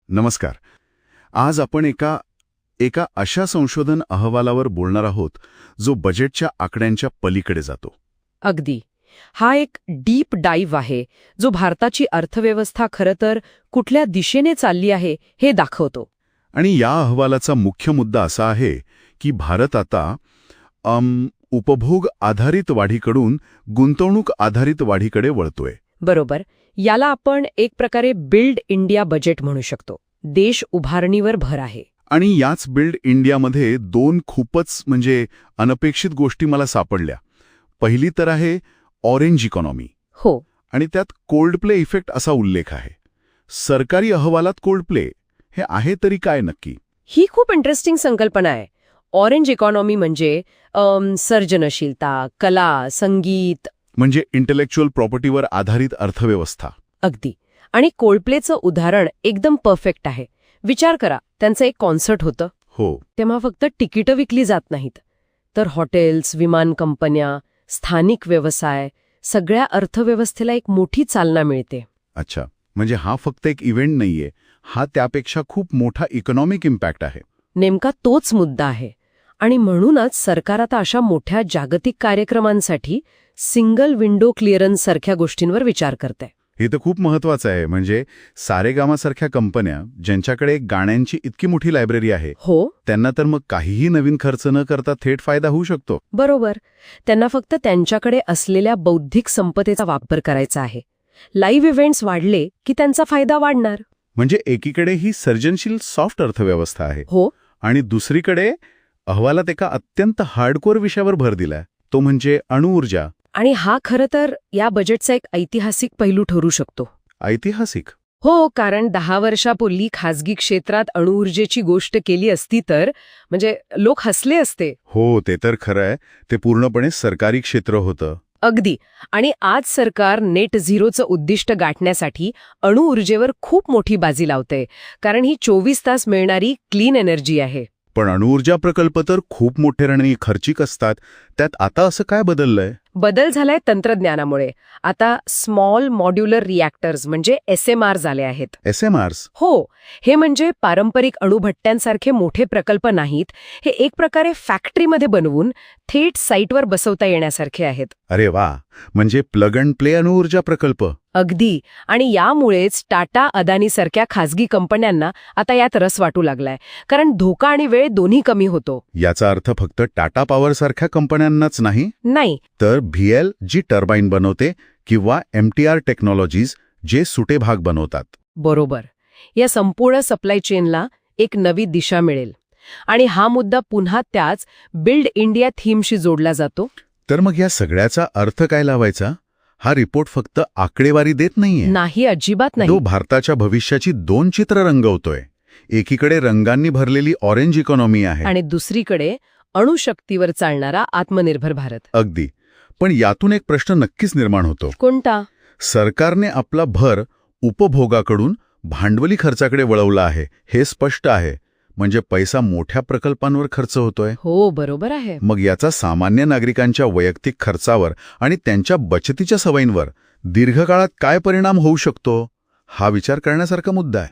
नमस्कार. आज आपण एका अशा संशोधन अहवालावर बोलणार आहोत जो बजेटच्या आकड्यांच्या पलीकडे जातो. अगदी. हा एक डीप डाईव्ह आहे जो भारताची अर्थव्यवस्था खरं तर कुठल्या दिशेने चालली आहे हे दाखवतो. आणि या अहवालाचा मुख्य मुद्दा असा आहे की भारत आता उपभोग आधारित वाढीकडून गुंतवणूक आधारित वाढीकडे वळतोय. बरोबर. याला आपण एक प्रकारे बिल्ड इंडिया बजेट म्हणू शकतो. देश उभारणीवर भर आहे. आणि याच बिल्ड इंडियामध्ये दोन खूपच अनपेक्षित गोष्टी मला सापडल्या. पहिली तर आहे ऑरेंज इकॉनॉमी. हो. आणि त्यात कोल्ड प्ले इफेक्ट असा उल्लेख आहे. सरकारी अहवालात कोल्ड प्ले हे आहे तरी काय नक्की? ही खूप इंटरेस्टिंग संकल्पना आहे. ऑरेंज इकॉनॉमी म्हणजे सर्जनशीलता, कला, संगीत, म्हणजे इंटेलेक्च्युअल प्रॉपर्टीवर आधारित अर्थव्यवस्था. अगदी. आणि कोल्डप्लेचं उदाहरण एकदम परफेक्ट आहे. विचार करा, त्यांचं एक कॉन्सर्ट होतं. हो. तेव्हा फक्त तिकीटं विकली जात नाहीत, तर हॉटेल्स, विमान कंपन्या, स्थानिक व्यवसाय, सगळ्या अर्थव्यवस्थेला एक मोठी चालना मिळते. अच्छा, म्हणजे हा फक्त एक इव्हेंट नाहीये, हा त्यापेक्षा खूप मोठा इकॉनॉमिक इम्पॅक्ट आहे. नेमका तोच मुद्दा आहे. आणि म्हणूनच सरकार आता अशा मोठ्या जागतिक कार्यक्रमांसाठी सिंगल विंडो क्लिअरन्स सारख्या गोष्टींवर विचार करते. हे तर खूप महत्वाचं आहे. म्हणजे सारेगामासारख्या कंपन्या ज्यांच्याकडे गाण्यांची इतकी मोठी लायब्ररी आहे, हो, त्यांना तर मग काहीही नवीन खर्च न करता थेट फायदा होऊ शकतो. बरोबर. त्यांना फक्त त्यांच्याकडे असलेल्या बौद्धिक संपदेचा वापर करायचा आहे. लाईव्ह इव्हेंट्स वाढले की त्यांचा फायदा वाढणार. म्हणजे एकीकडे ही सर्जनशील सॉफ्ट अर्थव्यवस्था आहे, हो, आणि दुसरीकडे अहवालात एका अत्यंत हार्डकोर विषयावर भर दिलाय, तो म्हणजे अणुऊर्जा. आणि हा खरं तर या बजेटचा एक ऐतिहासिक पैलू ठरू शकतो. ऐतिहासिक? हो, कारण 10 वर्षापूर्वी खासगी क्षेत्रात अणुऊर्जेची गोष्ट केली असती तर लोक हसले असते. हो, ते तर खरं आहे. ते पूर्णपणे सरकारी क्षेत्र होतं. अगदी. आणि आज सरकार नेट झिरोचं उद्दिष्ट गाठण्यासाठी अणुऊर्जेवर खूप मोठी बाजी लावते, कारण ही 24 तास मिळणारी क्लीन एनर्जी आहे. पण अणुऊर्जा प्रकल्प तर खूप मोठे आणि खर्चिक असतात. त्यात आता असं काय बदललंय? बदल झालाय तंत्रज्ञानामुळे. आता स्मॉल मॉड्युलर रिॲक्टर्स म्हणजे SMR झाले आहेत. SMRs? हो. हे म्हणजे पारंपरिक अणुभट्ट्यांसारखे मोठे प्रकल्प नाहीत. हे एक प्रकारे फॅक्टरीमध्ये बनवून थेट साईटवर बसवता येण्यासारखे आहेत. अरे वा, म्हणजे प्लग अँड प्ले अणुऊर्जा प्रकल्प. अगदी. आणि यामुळेच टाटा, अदानीसारख्या खासगी कंपन्यांना आता यात रस वाटू लागलाय, कारण धोका आणि वेळ दोन्ही कमी होतो. याचा अर्थ फक्त टाटा पॉवर सारख्या कंपन्यांनाच नाही, तर VL जी टर्बाईन बनवते किंवा MTR टेक्नॉलॉजीज जे सुटे भाग बनवतात. बरोबर. या संपूर्ण सप्लाय चेनला एक नवी दिशा मिळेल. आणि हा मुद्दा पुन्हा त्याच बिल्ड इंडिया थीमशी जोडला जातो. तर मग या सगळ्याचा अर्थ काय लावायचा? हा रिपोर्ट फक्त आकडेवारी देत नाहीये. नाही, अजिबात नाही. तो भारताच्या भविष्याची दोन चित्र रंगवतोय. एकीकडे रंगांनी भरलेली ऑरेंज इकॉनॉमी आहे, आणि दुसरीकडे अणुशक्तीवर चालणारा आत्मनिर्भर भारत. अगदी. पण यातून एक प्रश्न नक्कीच निर्माण होतो. कोणता? सरकारने आपला भर उपभोगाकडून भांडवली खर्चाकडे वळवला आहे, हे स्पष्ट आहे. म्हणजे पैसा मोठ्या प्रकल्पांवर खर्च होतोय. हो, बरोबर आहे. मग याचा सामान्य नागरिकांच्या वैयक्तिक खर्चावर आणि त्यांच्या बचतीच्या सवयींवर दीर्घकाळात काय परिणाम होऊ शकतो, हा विचार करण्यासारखा मुद्दा आहे.